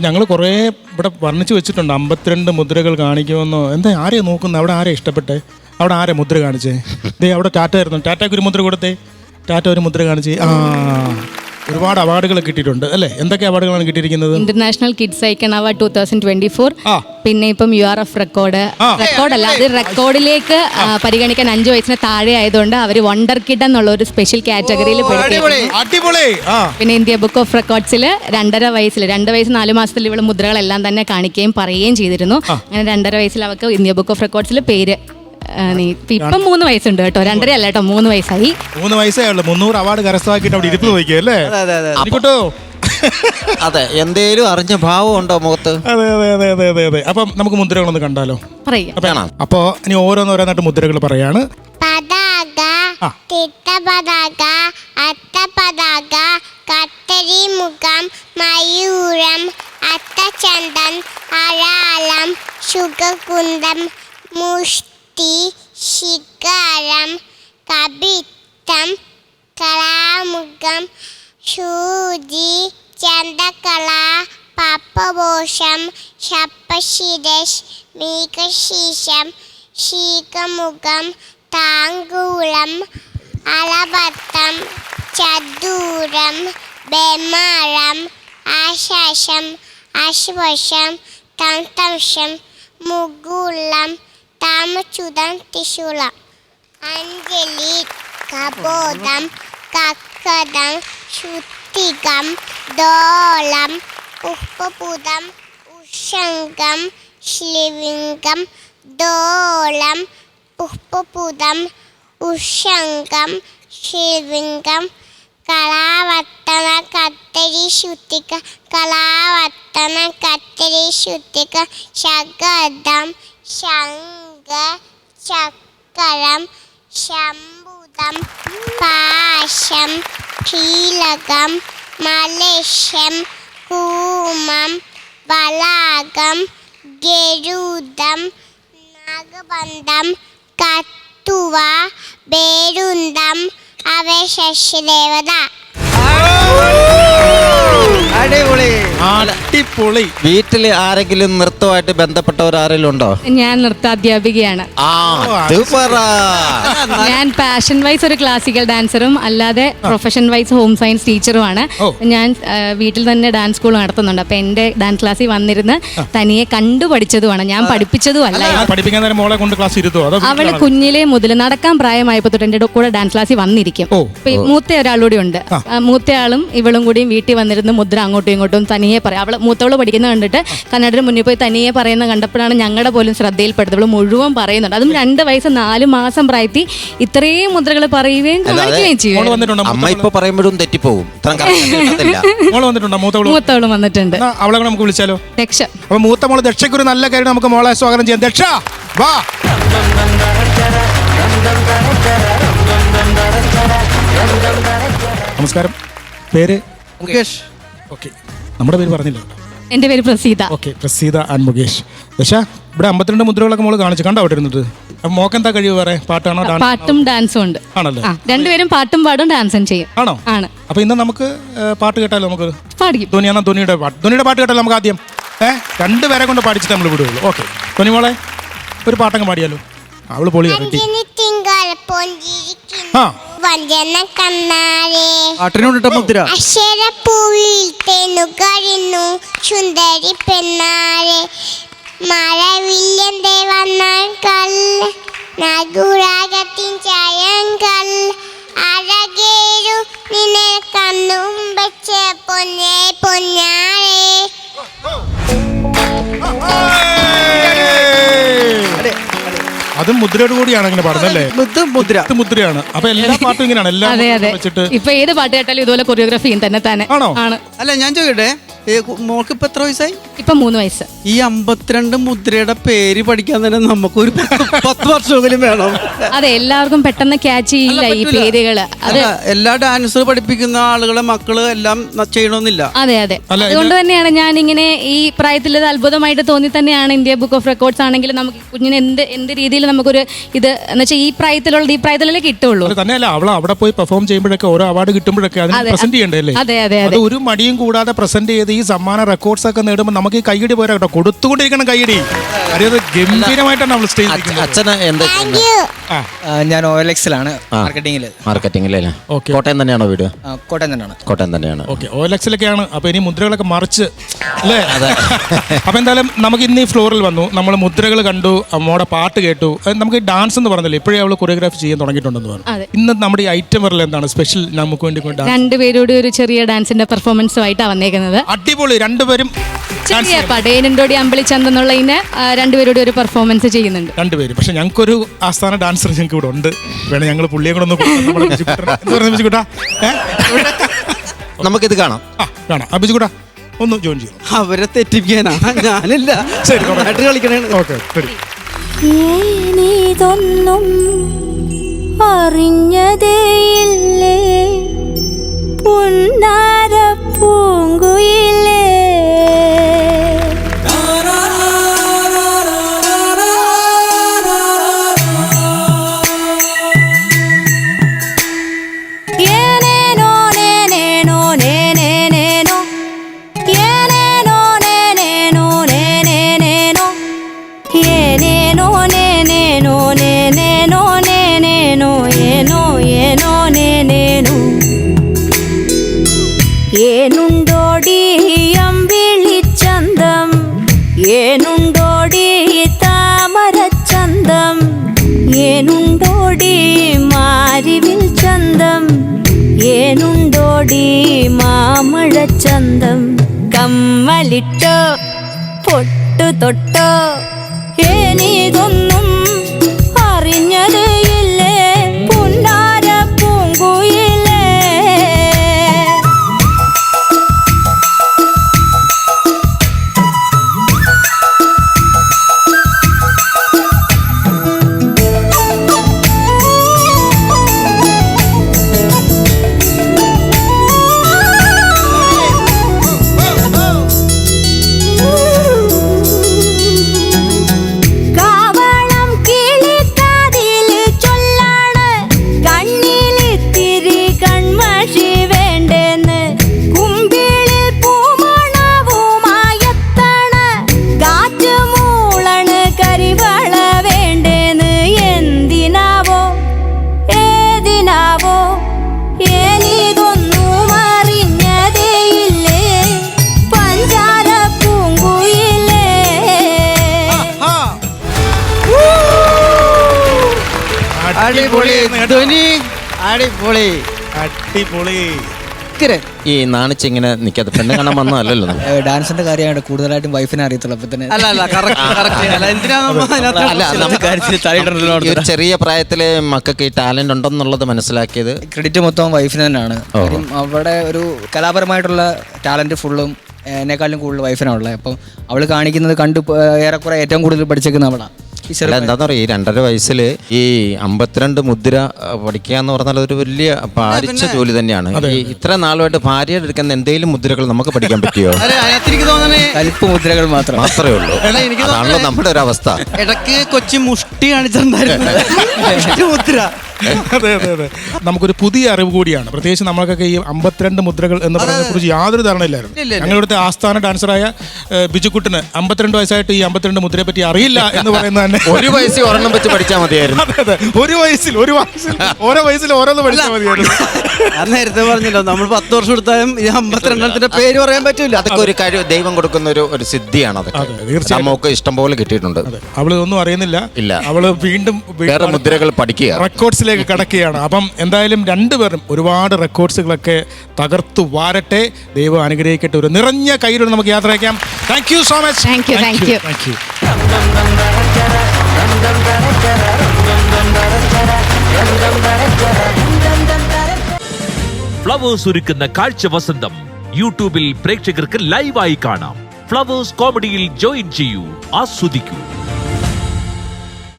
ഞങ്ങൾ കുറേ ഇവിടെ വർണ്ണിച്ച് വെച്ചിട്ടുണ്ട് 52 മുദ്രകൾ കാണിക്കുമെന്നോ. എന്താ ആരെയാ നോക്കുന്നത്? അവിടെ ആരെയാ ഇഷ്ടപ്പെട്ടെ? അവിടെ ആരെ മുദ്ര കാണിച്ചേ? ദേ അവിടെ ടാറ്റ ആയിരുന്നു. ടാറ്റയ്ക്ക് ഒരു മുദ്ര കൊടുത്തേ. ടാറ്റ ഒരു മുദ്ര കാണിച്ച്. ഒരുപാട് അവാർഡുകൾ കിട്ടിയിട്ടുണ്ട് അല്ലേ? എന്തൊക്കെ അവാർഡുകളാണ് കിട്ടിയിരിക്കുന്നത്? International kids icon award 2024. പിന്നെ ഇപ്പം URF റെക്കോർഡല്ല, അത് റെക്കോർഡിലേക്ക് പരിഗണിക്കാൻ 5 വയസ്സിന് താഴെ ആയതുകൊണ്ട് അവർ വണ്ടർ കിഡ് എന്നുള്ള ഒരു സ്പെഷ്യൽ കാറ്റഗറിയിൽ പിന്നെ ഇന്ത്യ ബുക്ക് ഓഫ് റെക്കോർഡ്സിൽ 2.5 വയസ്സിൽ 2 വയസ്സ് 4 മാസത്തിൽ ഇവള് മുദ്രകളെല്ലാം തന്നെ കാണിക്കുകയും പറയുകയും ചെയ്തിരുന്നു. അങ്ങനെ 2.5 വയസ്സിൽ അവർക്ക് ഇന്ത്യ ബുക്ക് ഓഫ് റെക്കോർഡ്സിൽ പേര്. ഇപ്പം 3 വയസ്സുണ്ട് കേട്ടോ, 2.5 അല്ല കേട്ടോ, 3 വയസ്സായി. 3 വയസ്സേ ഉള്ളൂ. 300 അവാർഡ് കരസ്ഥമാക്കിയിട്ട് അവിടെ ഇരിപ്പ് നോക്കിയല്ലേ? അതെ, എന്തേലും അറിഞ്ഞ ഭാവം ഉണ്ടോ മുഖത്ത്? അതെ. അപ്പം നമുക്ക് മുദ്രകളൊന്ന് കണ്ടാലോ? അപ്പൊ ഇനി ഓരോന്നായിട്ട് മുദ്രകൾ പറയാണ്. പതാക, തിട്ടപതാക, അട്ടപതാക, കത്തരിമുഖം, മയൂരം, അത്തചന്ദൻ, അരാളം, ശുഗകുന്ദം, മുഷ്ടി, ശിഖരം, കപിത്തം, കലാമുഖം, ശൂചി, ചന്ദ്രകല, പപ്പഘോഷം, ശപ്പശിരസ്, മീകശീശം, ശീകമുഖം, താങ്കൂലം, അലബത്തം, ചദൂരം, ബെമാരം, ആശാശം, അശ്വശം, തന്തംശം, മുകുളം, താമചുതം, ത്രിശൂലം, അഞ്ജലി, കബോധം, കക്കദം, ശുത്തികം, ദോളം, പുഷ്പപുതം, ഉഷംഗം, ശ്ലിവിംഗം, ദോളം, പുഷ്പപുതം, ഉഷംഗം, ശ്ലിവിംഗം, കലാവത്തന, കത്തരി, ശുത്തിക, കലാവത്തന, കത്തരി, ശുത്തിക, ശകദം, ശംഖ, ചക്രം, ശംഭുദം, പാശം, കീലകം, മലേശം, കൂമം, ബലാകം, ഗരുഡം, നാഗബന്ധം, കത്തുവ, ബേരുന്തം, അവശേഷദേവത. അടിപൊളി. വീട്ടില് ആരെങ്കിലും നൃത്തമായിട്ട് ബന്ധപ്പെട്ടവർ ആരെങ്കിലും ഉണ്ടോ? ഞാൻ നൃത്താധ്യാപികയാണ്. ഞാൻ പാഷൻ വൈസ് ഒരു ക്ലാസിക്കൽ ഡാൻസറും അല്ലാതെ പ്രൊഫഷൻ വൈസ് ഹോം സയൻസ് ടീച്ചറുമാണ്. ഞാൻ വീട്ടിൽ തന്നെ ഡാൻസ് സ്കൂൾ നടത്തുന്നുണ്ട്. അപ്പൊ എന്റെ ഡാൻസ് ക്ലാസ്സിൽ വന്നിരുന്ന് തനിയെ കണ്ടു പഠിച്ചതുമാണ്, ഞാൻ പഠിപ്പിച്ചതും അല്ല. അവള് കുഞ്ഞിലെ മുതൽ നടക്കാൻ പ്രായമായപ്പോ തൊട്ട് എന്റെ കൂടെ ഡാൻസ് ക്ലാസ്സിൽ വന്നിരിക്കും. മൂത്ത ഒരാളൂടെ ഉണ്ട്. മൂത്തയാളും ഇവളും കൂടിയും വീട്ടിൽ വന്നിരുന്ന് മുദ്ര അങ്ങോട്ടും ഇങ്ങോട്ടും തനിയെ പറയാം. അവള് മൂത്തവള് പഠിക്കുന്ന കണ്ടിട്ട് കണ്ണടയുടെ മുന്നിൽ പോയി തനിയെ പറയുന്ന കണ്ടപ്പോഴാണ് ഞങ്ങളുടെ പോലും ശ്രദ്ധയിൽപ്പെടുന്നത്. അവള് മുഴുവൻ പറയുന്നുണ്ട്. അതും 2 വയസ്സ് 4 മാസം പ്രായത്തിൽ ഇത്രയും മുദ്രകൾ പറയുകയും കാണിക്കുകയും ചെയ്യും. അമ്മ ഇപ്പൊ പറയുമ്പോഴും തെറ്റിപ്പോകും. മൂത്തവളും വന്നിട്ടുണ്ട്. അവളെ നമുക്ക് വിളിച്ചാലോ? ദക്ഷ. അപ്പൊ മൂത്ത മോള് ദക്ഷയ്ക്ക് ഒരു നല്ല കാര്യം നമുക്ക് മോളെ സ്വാഗതം ചെയ്യാം. ദക്ഷ വാ. നമസ്കാരം. പേര്? മുകേഷ്. ഓക്കെ, നമ്മുടെ പേര് പറഞ്ഞില്ല. എന്റെ പേര് പ്രസീത. Okay, Praseetha and Mukesh. ദശ, ഇവിടെ 52 മുദ്രകളൊക്കെ മോള് കാണിച്ചു കണ്ടോ അവിടെ ഇരുന്നിട്ട്? അപ്പൊ മോക്കെന്താ കഴിവ്? വേറെ പാട്ടാണോ? പാട്ടും ഡാൻസും ഉണ്ട്. ആണല്ലേ? രണ്ടുപേരും പാട്ടും പാടും ഡാൻസും ചെയ്യും. ആണോ? ആണ്. അപ്പൊ ഇന്ന് നമുക്ക് പാട്ട് കേട്ടാലോ? നമുക്ക് പാടിക്കും. ധ്വനിയുടെ പാട്ട് കേട്ടാലോ നമുക്ക് ആദ്യം? 2 പേരെ കൊണ്ട് പാടിച്ചിട്ട് നമ്മൾ വിടുകയുള്ളൂ. ഓക്കെ, ധ്വനി മോളെ ഒരു പാട്ടങ്ങ് പാടിയാലോ? അവള് പൊളി. അക്ഷരപ്പൂവിൽ തെന്നുകരിന്നു സുന്ദരി പെണ്ണാരെ, മഴവില്യന്റെ വണ്ണങ്ങൾ, നഗുരാഗത്തിൻ ചായങ്ങൾ, അഴകേരു നിന്നെ കണ്ണും വെച്ച പൊന്നേ പൊന്നാരെ. അതും മുദ്രയോട് കൂടിയാണ് അങ്ങനെ പാടുന്നല്ലേ? മുദ്രയാണ്. അപ്പൊ എല്ലാ പാട്ടും ഇങ്ങനെയാണ്. എല്ലാം വെച്ചിട്ട് ഇപ്പൊ ഏത് പാട്ട് കേട്ടാലും ഇതുപോലെ കൊറിയോഗ്രാഫി തന്നെ ആണോ? ആണ്. അല്ല, ഞാൻ ചോദിക്കട്ടെ, മോൾക്ക് ഇപ്പൊ എത്ര വയസ്സായി? ഇപ്പൊ 3 വയസ്സ്. ഈ 52 മുദ്രയുടെ പേര് പഠിക്കാൻ തന്നെ നമുക്കൊരു 10 വർഷമെങ്കിലും വേണം. അതെ, എല്ലാവർക്കും പെട്ടെന്ന് ക്യാച്ച് ചെയ്യില്ല ഈ പേരുകള്. അത് എല്ലാ ഡാൻസ് പഠിപ്പിക്കുന്ന ആളുകളെ മക്കള് എല്ലാം ചെയ്യണമെന്നില്ല. അതെ. അതുകൊണ്ട് തന്നെയാണ് ഞാൻ ഇങ്ങനെ ഈ പ്രായത്തിൽ അത്ഭുതമായിട്ട് തോന്നി തന്നെയാണ് ഇന്ത്യ ബുക്ക് ഓഫ് റെക്കോർഡ്സ് ആണെങ്കിലും നമുക്ക് കുഞ്ഞിന് എന്ത് രീതിയിൽ നമുക്കൊരു ഇത് എന്ന് വെച്ചാൽ ഈ പ്രായത്തിലല്ലേ കിട്ടുള്ളൂ. തന്നെയല്ല, അവൾ അവിടെ പോയി പെർഫോം ചെയ്യുമ്പോഴൊക്കെ ഓരോ അവാർഡ് കിട്ടുമ്പോഴൊക്കെ പ്രസന്റ് ചെയ്യണ്ടേ? അതെ. ഒരു മടിയും കൂടാതെ പ്രസന്റ് ചെയ്ത് അതായത് ഈ സമ്മാന റെക്കോർഡ്സ് ഒക്കെ നേടുമ്പോൾ നമുക്ക് ഈ കൈയടി പോരാ കേട്ടോ, കൊടുത്തുകൊണ്ടിരിക്കണം കൈയടി. അതായത് ഗംഭീരമായിട്ടാണ് നമ്മൾ സ്റ്റേജ് അച്ഛന് എന്താ താങ്ക് യു. ഞാൻ OLX-ലാണ് മാർക്കറ്റിംഗിലല്ലേ? കോട്ടയം തന്നെയാണോ വീട്? കോട്ടയം തന്നെയാണ്. കോട്ടയം തന്നെയാണ്. ഓക്കെ, OLX-ലൊക്കെയാണ്. അപ്പൊ ഇനി മുദ്രകളൊക്കെ മറിച്ച് അല്ലേ? അപ്പൊ എന്തായാലും നമുക്ക് ഇന്ന് ഈ ഫ്ലോറിൽ വന്നു, നമ്മൾ മുദ്രകൾ കണ്ടു, അമ്മോടെ പാട്ട് കേട്ടു. നമുക്ക് ഡാൻസ് എന്ന് പറഞ്ഞില്ലേ, ഇപ്പോഴേ അവള് കൊറിയോഗ്രാഫി ചെയ്യാൻ തുടങ്ങിയിട്ടുണ്ടെന്ന് പറഞ്ഞു. ഇന്ന് നമ്മുടെ ഈ ഐറ്റം വരൽ എന്താണ് സ്പെഷ്യൽ നമുക്ക് വേണ്ടി രണ്ടുപേരോട് ഒരു ചെറിയ ഡാൻസിന്റെ പെർഫോമൻസുമായിട്ടാണ് വന്നേക്കുന്നത്. അടിപൊളി, രണ്ടുപേരും ചെറിയ പടയനോടി അമ്പളിച്ചന്തെന്നുള്ളതിന് രണ്ടുപേരോട് ഒരു പെർഫോമൻസ് ചെയ്യുന്നുണ്ട്. രണ്ടുപേരും. പക്ഷെ ഞങ്ങൾക്കൊരു ആസ്ഥാന ഡാൻസർ ഞങ്ങൾക്ക് ഇവിടെ ഉണ്ട്. വേണം ഞങ്ങൾ പുള്ളിയെ കൂടെ ഒന്ന് നമുക്കിത് കാണാം. കാണാം. ബിജുകൂട്ടാ ഒന്ന് ജോയിൻ ചെയ്യണം. അവരെ തെറ്റിപ്പിക്കാനാ, ഞാനില്ല. ശരി, പാട്ട് കളിക്കണേ. ഓക്കെ, ശരി. നീതൊന്നും അറിഞ്ഞതേയില്ലേ പുന്നാര പൂങ്കുയിലേ. ഏനുണ്ടോടി അമ്പിളിച്ചന്തം, ഏനുണ്ടോടി താമരച്ചന്തം, ഏനുണ്ടോടി മാരിവിൽ ചന്തം, ഏനുണ്ടോടി മാമഴച്ചന്തം. കമ്മലിട്ടോ പൊട്ടു തൊട്ടോ ഏനിതൊന്നും അറിഞ്ഞത് ഇല്ലേ പുന്നാര പൂങ്കുയിലേ. അടിപൊളി ധ്വനി, അടിപൊളി അടിപൊളി. ഈ നാണിച്ചിങ്ങനെ നിൽക്കാതെ പെണ്ണ് കാണാൻ വന്നതല്ലല്ലോ. ഡാൻസിന്റെ കാര്യമാണ് കൂടുതലായിട്ടും വൈഫിനെ അറിയത്തുള്ളൂ. അപ്പൊ തന്നെ അല്ല ഈ ഒരു ചെറിയ പ്രായത്തില് മക്കൾക്ക് ഈ ടാലന്റ് ഉണ്ടെന്നുള്ളത് മനസ്സിലാക്കിയത് ക്രെഡിറ്റ് മൊത്തം വൈഫിന് തന്നെയാണ്. കാര്യം അവിടെ ഒരു കലാപരമായിട്ടുള്ള ടാലന്റ് ഫുള്ളും എന്നെക്കാളും കൂടുതൽ വൈഫിനാണുള്ളത്. അപ്പം അവള് കാണിക്കുന്നത് കണ്ട് ഏറെക്കുറെ ഏറ്റവും കൂടുതൽ പഠിച്ചേക്കുന്ന അവളാണ്. എന്താന്ന് പറയാ, ഈ 2.5 വയസ്സിൽ ഈ 52 മുദ്ര പഠിക്കുക എന്ന് പറഞ്ഞാൽ ഒരു വലിയ ഭാരിച്ച ജോലി തന്നെയാണ്. ഈ ഇത്ര നാളുമായിട്ട് ഭാര്യയുടെ എടുക്കുന്ന എന്തെങ്കിലും മുദ്രകൾ നമുക്ക് പഠിക്കാൻ പറ്റിയോ? കൽപ്പ് മുദ്രകൾ മാത്രമേ ഉള്ളൂ. അതാണല്ലോ നമ്മുടെ ഒരു അവസ്ഥ. ഇടയ്ക്ക് കൊച്ചി മുഷ്ടി കാണിച്ചിട്ടുണ്ടായിരുന്നു മുദ്ര. അതെ അതെ അതെ, നമുക്കൊരു പുതിയ അറിവ് കൂടിയാണ്. പ്രത്യേകിച്ച് നമ്മൾക്കൊക്കെ ഈ 52 മുദ്രകൾ എന്ന് പറയുന്നതിനെ കുറിച്ച് യാതൊരു ധാരണയില്ലായിരുന്നു. ഞങ്ങളിവിടുത്തെ ആസ്ഥാന ഡാൻസറായ ബിജുക്കുട്ടിന് 52 വയസ്സായിട്ട് ഈ 52 മുദ്രയെ പറ്റി അറിയില്ല എന്ന് പറയുന്നത് തന്നെ. ഒരു വയസ്സിൽ ഒരെണ്ണം വെച്ച് പഠിച്ചാൽ മതിയായിരുന്നു. അതെ അതെ, ഒരു വയസ്സിൽ ഓരോ വയസ്സിൽ ഓരോന്ന് പഠിച്ചാൽ മതിയായിരുന്നു. ഞാൻ നേരത്തെ പറഞ്ഞല്ലോ, നമ്മൾ 10 വർഷം എടുത്താലും ഈ 52 പേര് പറയാൻ പറ്റൂല. അതൊക്കെ ഒരു കഴിവ്, ദൈവം കൊടുക്കുന്ന ഒരു സിദ്ധിയാണ്. അതൊക്കെ നമുക്ക് ഇഷ്ടം പോലെ കിട്ടിയിട്ടുണ്ട്. അവള് ഒന്നും അറിയുന്നില്ല, ഇല്ല, അവള് വീണ്ടും വേറെ മുദ്രകൾ പഠിക്കുക, റെക്കോർഡ്സിലേക്ക് കടക്കുകയാണ്. അപ്പം എന്തായാലും രണ്ടുപേരും ഒരുപാട് റെക്കോർഡ്സുകളൊക്കെ തകർത്തു വാരട്ടെ, ദൈവം അനുഗ്രഹിക്കട്ടെ. ഒരു നിറഞ്ഞ കയ്യിലൂടെ നമുക്ക് യാത്ര അയക്കാം. Thank you so much. Thank you. Flowers ഒരുക്കുന്ന കാഴ്ച വസന്തം യൂട്യൂബിൽ പ്രേക്ഷകർക്ക് ലൈവായി കാണാം. ഫ്ലവേഴ്സ് കോമഡിയിൽ ജോയിൻ ചെയ്യൂ, ആസ്വദിക്കൂ.